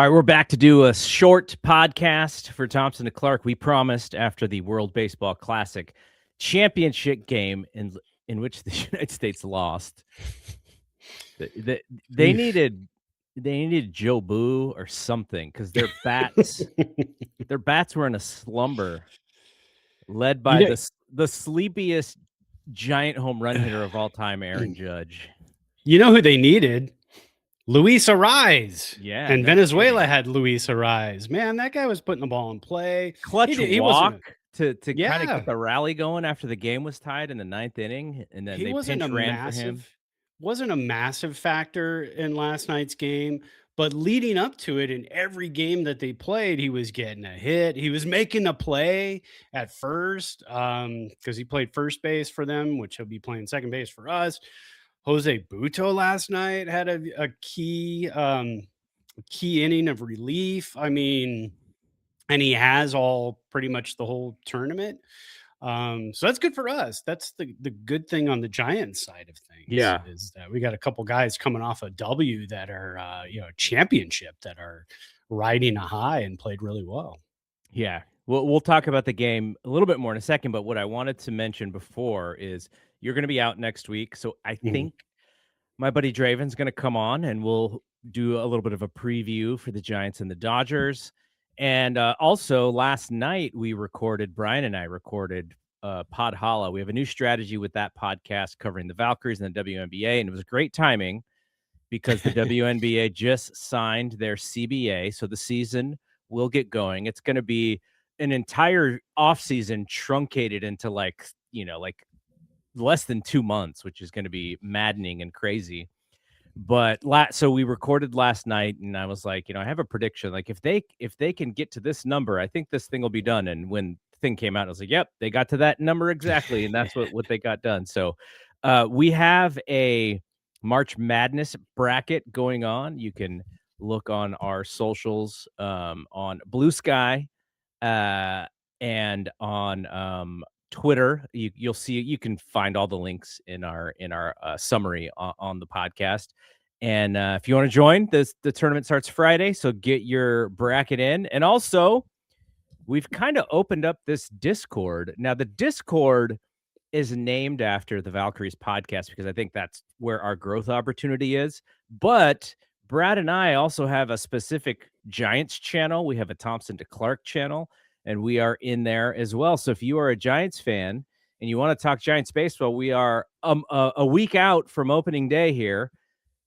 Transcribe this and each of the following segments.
All right, we're back to do a short podcast for Thompson to Clark. We promised after the World Baseball Classic championship game in which the United States lost. They needed Joe Boo or something because their bats were in a slumber, led by the sleepiest giant home run hitter of all time, Aaron Judge. You know who they needed? Luis Ariz. Yeah. And Venezuela had Luis Ariz. Man, that guy was putting the ball in play. Clutch walk to kind of get the rally going after the game was tied in the ninth inning. And then they pinch ran for him. Wasn't a massive factor in last night's game, but leading up to it, in every game that they played, he was getting a hit. He was making a play at first because he played first base for them, which he'll be playing second base for us. Jose Buto last night had a key inning of relief. I mean, and he has all pretty much the whole tournament. So that's good for us. That's the good thing on the Giants side of things. Yeah, is that we got a couple guys coming off a W that are championship that are riding a high and played really well. Yeah, we'll talk about the game a little bit more in a second. But what I wanted to mention before is you're going to be out next week, so I think my buddy Draven's going to come on and we'll do a little bit of a preview for the Giants and the Dodgers. And also last night Brian and I recorded Pod Holla. We have a new strategy with that podcast covering the Valkyries and the WNBA. And it was great timing because the WNBA just signed their CBA. So the season will get going. It's going to be an entire offseason truncated into like less than 2 months, which is going to be maddening and crazy. But so we recorded last night and I was like, I have a prediction. Like if they can get to this number, I think this thing will be done. And when the thing came out, I was like, yep, they got to that number exactly. And that's what they got done. So we have a March Madness bracket going on. You can look on our socials on Blue Sky and on Twitter. You'll see, you can find all the links in our summary on the podcast. And if you want to join, the tournament starts Friday, so get your bracket in. And also, we've kind of opened up this Discord. Now, the Discord is named after the Valkyries podcast because I think that's where our growth opportunity is. But Brad and I also have a specific Giants channel. We have a Thompson to Clark channel, and we are in there as well. So if you are a Giants fan and you want to talk Giants baseball, we are a week out from opening day here.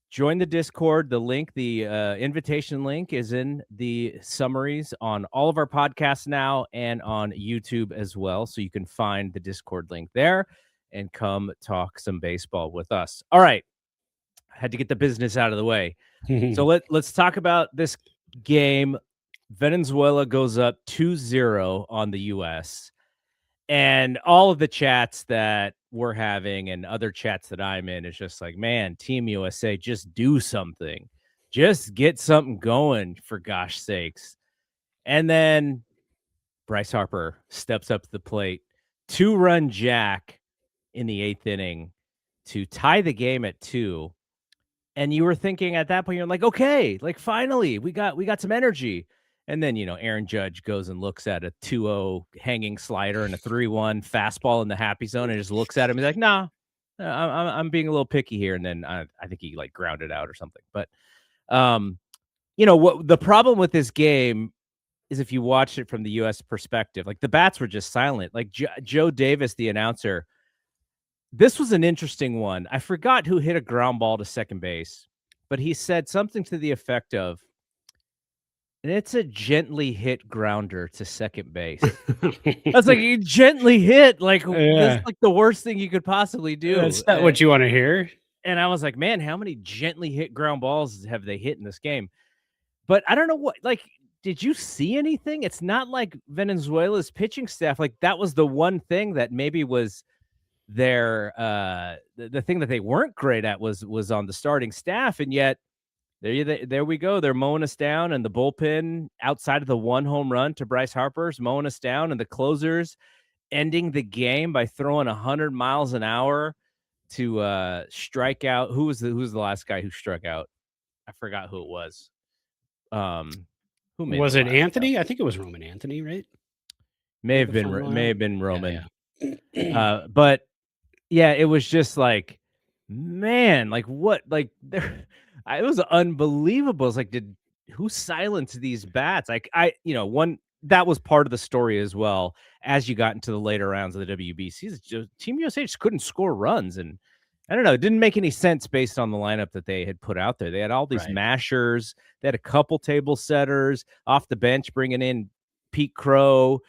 Join the Discord. The link, the invitation link is in the summaries on all of our podcasts now and on YouTube as well. So you can find the Discord link there and come talk some baseball with us. All right. I had to get the business out of the way. So let's talk about this game. Venezuela goes up 2-0 on the U.S. And all of the chats that we're having and other chats that I'm in is just like, man, Team USA, just do something. Just get something going, for gosh sakes. And then Bryce Harper steps up to the plate. 2-run jack in the 8th inning to tie the game at 2. And you were thinking at that point, you're like, okay, like finally, we got some energy. And then, Aaron Judge goes and looks at a 2-0 hanging slider and a 3-1 fastball in the happy zone and just looks at him. He's like, nah, I'm being a little picky here. And then I think he like grounded out or something. But, what the problem with this game is if you watch it from the U.S. perspective, like the bats were just silent. Like Joe Davis, the announcer, this was an interesting one. I forgot who hit a ground ball to second base, but he said something to the effect of, and it's a gently hit grounder to second base. I was like, you gently hit, like that's like the worst thing you could possibly do. That's not what you want to hear. And I was like, man, how many gently hit ground balls have they hit in this game? But I don't know what, like, did you see anything? It's not like Venezuela's pitching staff. Like that was the one thing that maybe was their the thing that they weren't great at was on the starting staff, and yet there we go. They're mowing us down, and the bullpen outside of the one home run to Bryce Harper's mowing us down, and the closers ending the game by throwing 100 miles an hour to strike out. Who was the last guy who struck out? I forgot who it was. Um, who made the Was it last out? Anthony? I think it was Roman Anthony, right? Made the final May out? have been Roman. Yeah. But yeah, it was just like, man, like what, like there, it was unbelievable. It's like, who silenced these bats? Like one that was part of the story as well. As you got into the later rounds of the WBC, Team USA just couldn't score runs, and I don't know, it didn't make any sense based on the lineup that they had put out there. They had all these Right. mashers, they had a couple table setters off the bench, bringing in Pete Crow,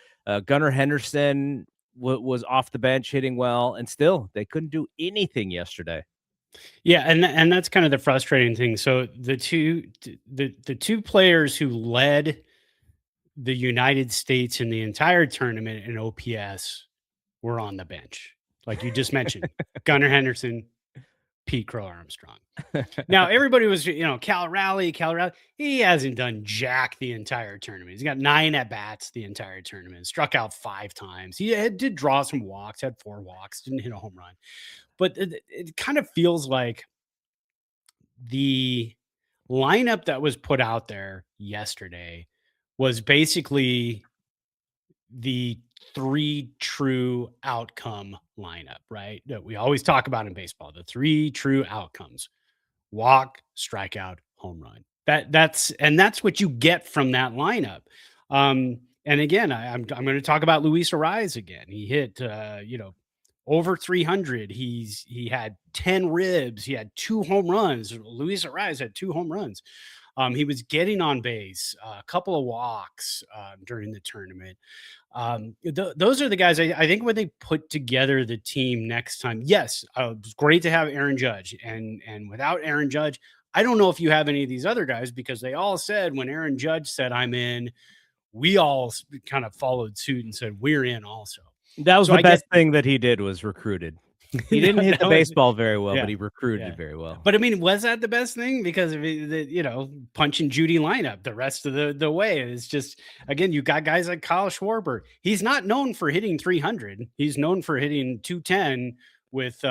Gunnar Henderson was off the bench hitting well, and still they couldn't do anything yesterday. Yeah, and that's kind of the frustrating thing. So the two players who led the United States in the entire tournament in OPS were on the bench. Like you just mentioned, Gunnar Henderson, Pete Crow Armstrong. Now everybody was, Cal Raleigh. He hasn't done jack the entire tournament. He's got 9 at bats the entire tournament. Struck out 5 times. Did draw some walks. Had 4 walks. Didn't hit a home run. But it kind of feels like the lineup that was put out there yesterday was basically the 3 true outcome lineup, right? That we always talk about in baseball, the 3 true outcomes: walk, strikeout, home run. That's what you get from that lineup. And again, I'm going to talk about Luis Ariz again. He hit, over 300. He had 10 ribs. He had 2 home runs. Luis Ariz had 2 home runs. He was getting on base, a couple of walks during the tournament. Those are the guys I think when they put together the team next time. Yes, it's great to have Aaron Judge, and without Aaron Judge, I don't know if you have any of these other guys, because they all said when Aaron Judge said I'm in, we all kind of followed suit and said we're in also. That was So the I get best thing that he did, was recruited. He didn't that, hit the that was baseball very well, but yeah. he recruited Yeah. very well. But I mean, was that the best thing? Because of punch and Judy lineup the rest of the way. It's just, again, you got guys like Kyle Schwarber. He's not known for hitting 300. He's known for hitting 210 with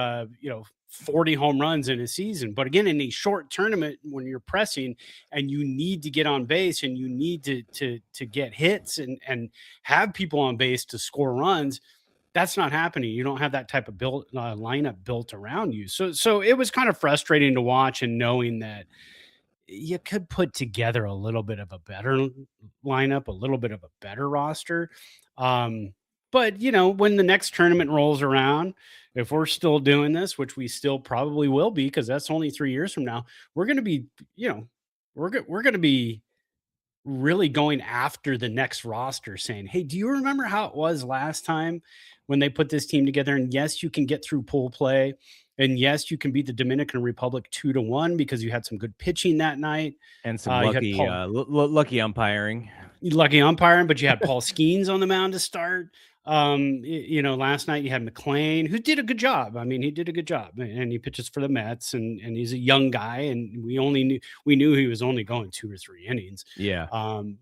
40 home runs in a season. But again, in a short tournament, when you're pressing and you need to get on base and you need to get hits and have people on base to score runs, that's not happening. You don't have that type of lineup built around you. So it was kind of frustrating to watch, and knowing that you could put together a little bit of a better lineup, a little bit of a better roster. But when the next tournament rolls around, if we're still doing this, which we still probably will be, because that's only 3 years from now, we're going to be, we're going to be really going after the next roster, saying, "Hey, do you remember how it was last time when they put this team together? And yes, you can get through pool play. And yes, you can beat the Dominican Republic 2-1 because you had some good pitching that night. And some You had lucky lucky umpiring. lucky umpiring, but you had Paul Skeens on the mound to start. Last night you had McLean, who did a good job. I mean, he did a good job, and he pitches for the Mets, and he's a young guy, and we knew he was only going 2 or 3 innings. Yeah.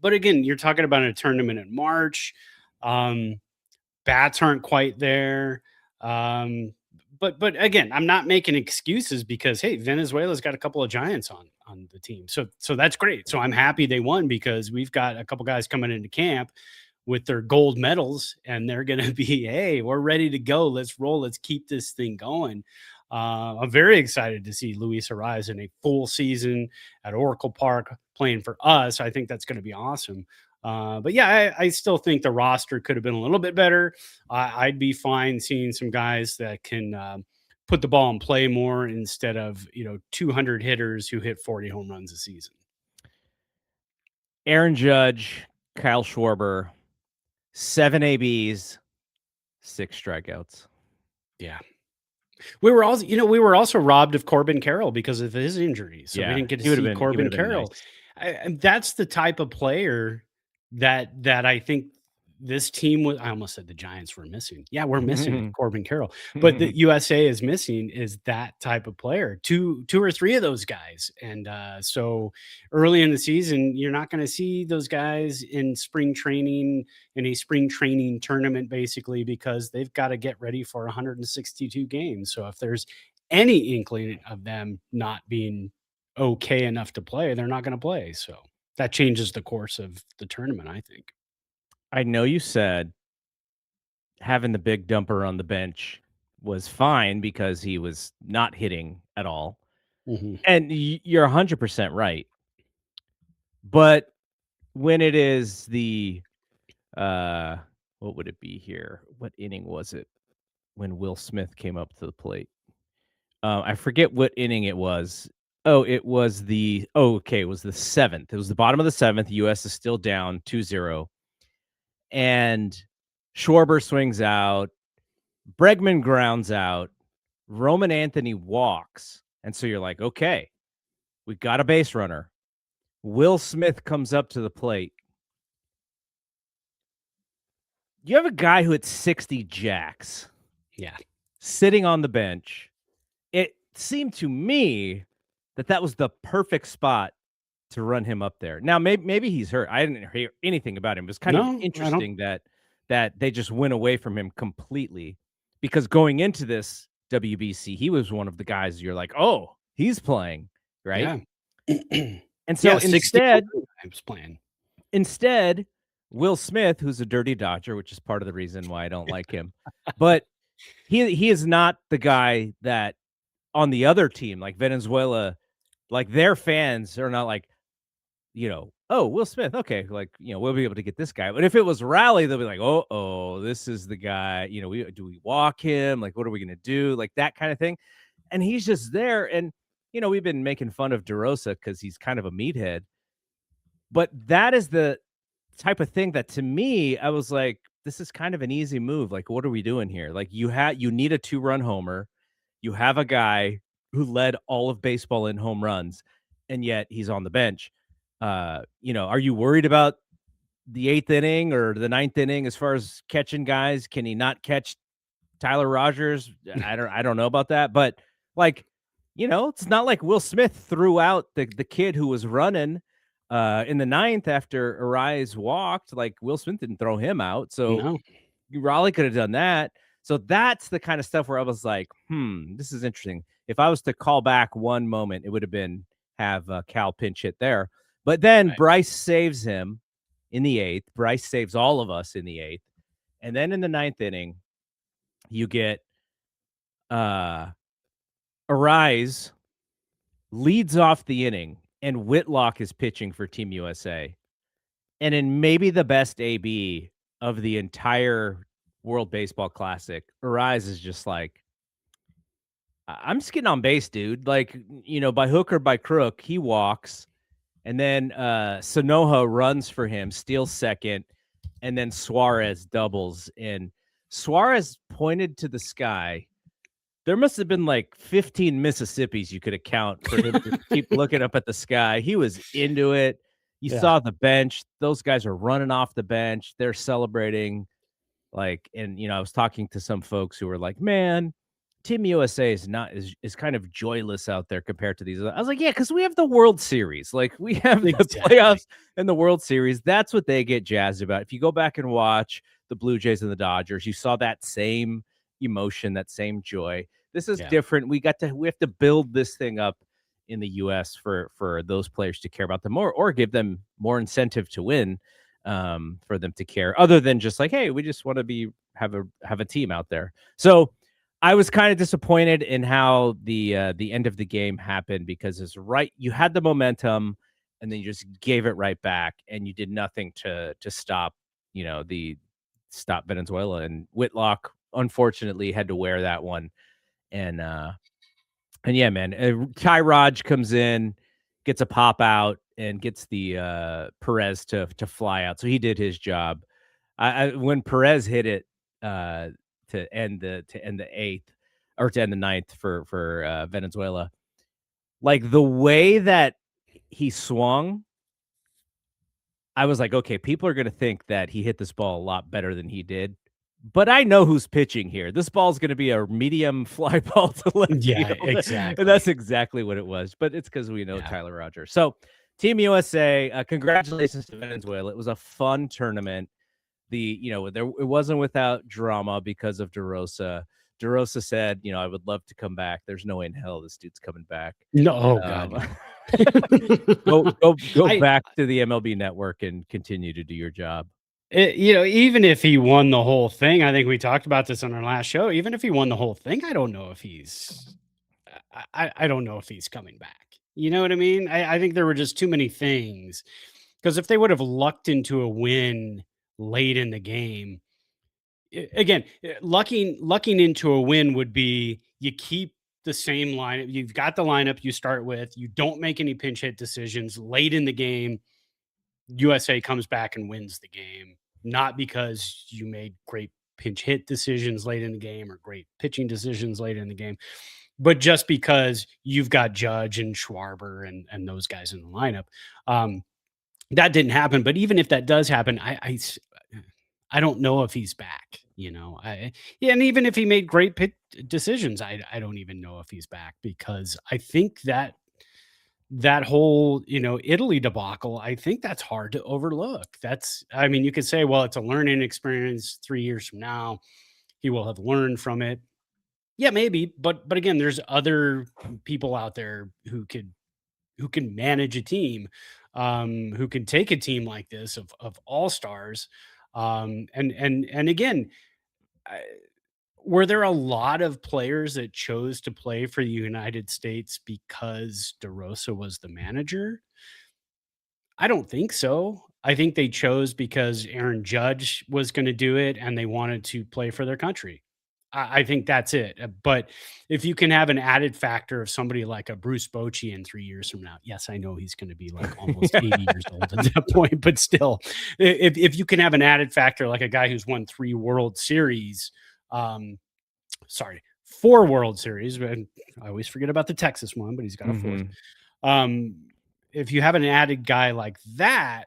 But again, you're talking about a tournament in March. Bats aren't quite there. But again, I'm not making excuses, because hey, Venezuela's got a couple of giants on the team. So that's great. So I'm happy they won, because we've got a couple guys coming into camp with their gold medals, and they're going to be, hey, we're ready to go. Let's roll. Let's keep this thing going. I'm very excited to see Luis Ariz in a full season at Oracle Park playing for us. I think that's going to be awesome. But yeah, I still think the roster could have been a little bit better. I'd be fine seeing some guys that can put the ball in play more, instead of 200 hitters who hit 40 home runs a season. Aaron Judge, Kyle Schwarber, 7 ABs, 6 strikeouts. Yeah. We were also robbed of Corbin Carroll because of his injury. So we didn't get to see Corbin Carroll. Nice. And that's the type of player that I think this team was. I almost said the Giants were missing. Yeah, we're missing Corbin Carroll, but the USA is missing is that type of player. Two or three of those guys, and so early in the season, you're not going to see those guys in spring training, in a spring training tournament, basically, because they've got to get ready for 162 games. So if there's any inkling of them not being okay enough to play, they're not going to play. So That changes the course of the tournament, I think. I know you said having the big dumper on the bench was fine because he was not hitting at all, Mhm. and you're 100% right. But when it is the, uh, what would it be here? What inning was it when Will Smith came up to the plate? I forget what inning it was. Oh, it was okay, it was the 7th. It was the bottom of the 7th. US is still down 2-0, and Schwarber swings out, Bregman grounds out, Roman Anthony walks, and so you're like, "Okay, we got a base runner." Will Smith comes up to the plate. You have a guy who hit 60 jacks Yeah. sitting on the bench. It seemed to me that that was the perfect spot to run him up there. Now, maybe he's hurt. I didn't hear anything about him. It was kind of No, I don't. interesting that they just went away from him completely, because going into this WBC, he was one of the guys you're like, "Oh, he's playing," right? Yeah. And so Yeah, 60 home instead run times playing. instead, Will Smith, who's a dirty Dodger, which is part of the reason why I don't like him, but he is not the guy that on the other team, like Venezuela, like their fans are not like, "Oh, Will Smith, okay, like, we'll be able to get this guy." But if it was Raleigh, they'll be like, "Oh, this is the guy, we walk him? Like, what are we gonna do?" Like that kind of thing. And he's just there. And we've been making fun of DeRosa because he's kind of a meathead. But that is the type of thing that to me, I was like, this is kind of an easy move. Like, what are we doing here? Like you need a 2-run homer. You have a guy who led all of baseball in home runs, and yet he's on the bench. Are you worried about the 8th inning or the 9th inning as far as catching guys? Can he not catch Tyler Rogers? I don't know about that, but like, it's not like Will Smith threw out the kid who was running in the 9th after Arise walked. Like Will Smith didn't throw him out. So No. Raleigh could have done that. So that's the kind of stuff where I was like, this is interesting. If I was to call back one moment, it would have been have Cal pinch hit there. But then Right. Bryce saves him in the 8th. Bryce saves all of us in the 8th. And then in the 9th inning, you get Arise leads off the inning, and Whitlock is pitching for Team USA. And in maybe the best AB of the entire World Baseball Classic, Arise is just like, I'm just getting on base, dude. Like, by hook or by crook, he walks. And then Sonoha runs for him, steals second, and then Suarez doubles. And Suarez pointed to the sky. There must have been like 15 Mississippis you could account for him to keep looking up at the sky. He was into it. You Yeah. saw the bench. Those guys are running off the bench. They're celebrating. Like, and I was talking to some folks who were like, "Man, Team USA is kind of joyless out there compared to these." I was like, "Yeah, because we have the World Series. Like, we have the Exactly. playoffs and the World Series. That's what they get jazzed about." If you go back and watch the Blue Jays and the Dodgers, you saw that same emotion, that same joy. This is Yeah. different. We have to build this thing up in the US for those players to care about them more, or give them more incentive to win, for them to care, other than just like, hey, we just want to have a team out there. So I was kind of disappointed in how the end of the game happened, because you had the momentum and then you just gave it right back, and you did nothing to stop, the stop Venezuela. And Whitlock unfortunately had to wear that one. And yeah, man, Ty Raj comes in, gets a pop out, and gets the Perez to fly out. So he did his job. When Perez hit it to end the 8th, or to end the 9th for Venezuela, like the way that he swung, I was like, okay, people are gonna think that he hit this ball a lot better than he did. But I know who's pitching here. This ball's gonna be a medium fly ball to left Yeah, field, and that's exactly. exactly what it was. But it's because we know Yeah. Tyler Rogers. So, Team USA, congratulations to Venezuela. It was a fun tournament. It wasn't without drama because of DeRosa. DeRosa said, I would love to come back. There's no way in hell this dude's coming back. No, oh god, Um, no. go I back to the MLB network and continue to do your job. even if he won the whole thing, I think we talked about this on our last show. Even if he won the whole thing, I don't know if he's I don't know if he's coming back. You know what I mean? I think there were just too many things. Because if they would have lucked into a win late in the game, again, lucking into a win would be you keep the same lineup. You've got the lineup you start with. You don't make any pinch hit decisions late in the game. USA comes back and wins the game, not because you made great pinch hit decisions late in the game or great pitching decisions late in the game, but just because you've got Judge and Schwarber and those guys in the lineup. That didn't happen, but even if that does happen, I don't know if he's back, yeah, and even if he made great decisions, I don't even know if he's back because I think that whole, Italy debacle, I think that's hard to overlook. I mean, you could say, well, it's a learning experience 3 years from now. He will have learned from it. Yeah, maybe, but again, there's other people out there who can manage a team, who can take a team like this of all stars. And again, I, were there a lot of players that chose to play for the United States because DeRosa was the manager? I don't think so. I think they chose because Aaron Judge was going to do it and they wanted to play for their country. I think that's it. But if you can have an added factor of somebody like a Bruce Bochy in 3 years from now, yes, I know he's going to be like almost 80 years old at that point, but still, if you can have an added factor like a guy who's won 3 World Series, um, sorry, 4 World Series, and I always forget about the Texas one, but he's got a fourth. Mhm. Um, if you have an added guy like that,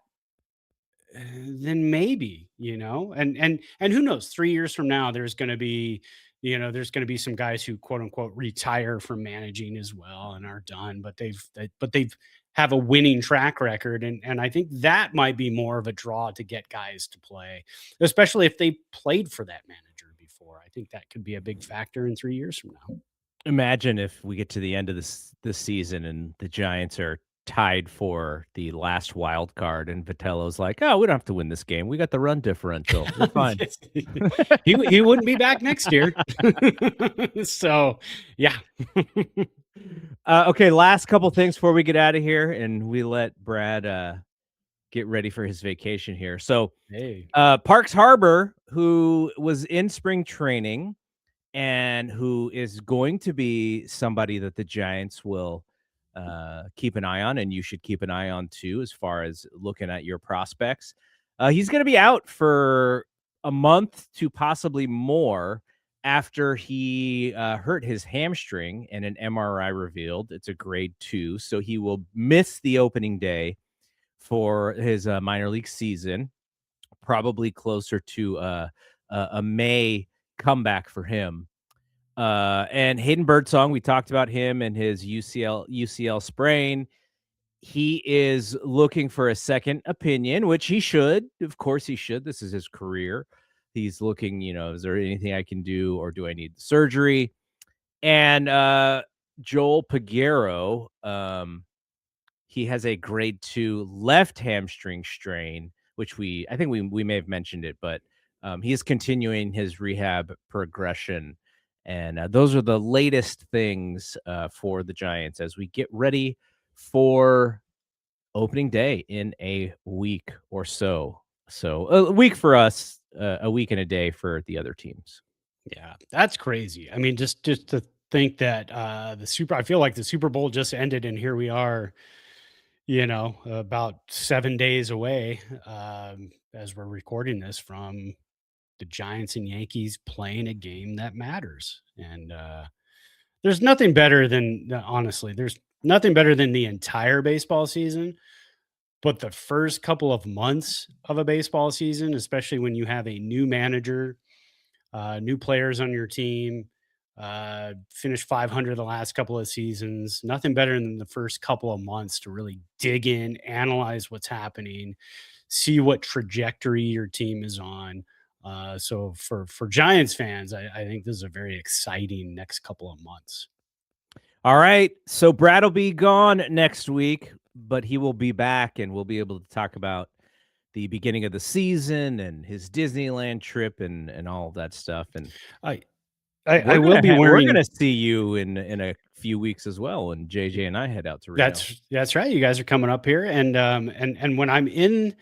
then maybe, and who knows, 3 years from now, there's going to be some guys who quote unquote retire from managing as well and are done, but they've have a winning track record. And I think that might be more of a draw to get guys to play, especially if they played for that manager before. I think that could be a big factor in 3 years from now. Imagine if we get to the end of this season and the Giants are tied for the last wild card, and Vitello's like, "Oh, we don't have to win this game. We got the run differential. We're fine." He wouldn't be back next year. So, yeah. Okay, last couple things before we get out of here, and we let Brad get ready for his vacation here. So, Hey. Parks Harbor, who was in spring training and who is going to be somebody that the Giants will keep an eye on, and you should keep an eye on too, as far as looking at your prospects. He's going to be out for a month to possibly more after he hurt his hamstring and an MRI revealed it's a grade 2. So he will miss the opening day for his minor league season, probably closer to a May comeback for him. And Hayden Birdsong, we talked about him and his UCL sprain. He is looking for a second opinion, which he should. Of course, he should. This is his career. He's looking, is there anything I can do, or do I need surgery? And Joel Peguero, he has a grade 2 left hamstring strain, which I think we may have mentioned it, but he is continuing his rehab progression. And those are the latest things for the Giants as we get ready for opening day in a week or so. So a week for us, a week and a day for the other teams. Yeah, that's crazy. I mean, just to think that I feel like the Super Bowl just ended and here we are, about 7 days away, as we're recording this, from the Giants and Yankees playing a game that matters. And there's nothing better than honestly, there's nothing better than the entire baseball season, but the first couple of months of a baseball season, especially when you have a new manager, new players on your team, finished 500 the last couple of seasons. Nothing better than the first couple of months to really dig in, analyze what's happening, see what trajectory your team is on. So for Giants fans, I think this is a very exciting next couple of months. All right. So Brad will be gone next week, but he will be back and we'll be able to talk about the beginning of the season and his Disneyland trip and all of that stuff. And I I will be we're wearing. gonna see you in a few weeks as well when JJ and I head out to Reno. That's right. You guys are coming up here, and when I'm in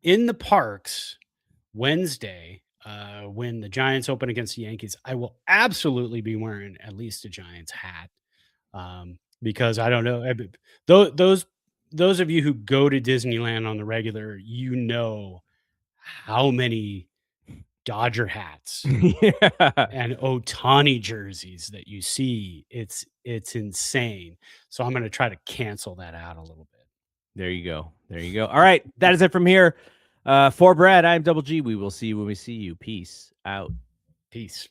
the parks Wednesday, when the Giants open against the Yankees, I will absolutely be wearing at least a Giants hat, because I don't know, those of you who go to Disneyland on the regular, you know how many Dodger hats Yeah. and Otani jerseys that you see. It's insane. So I'm gonna try to cancel that out a little bit. There you go. There you go. All right. That is it from here. For Brad, I'm Double G. We will see you when we see you. Peace out. Peace.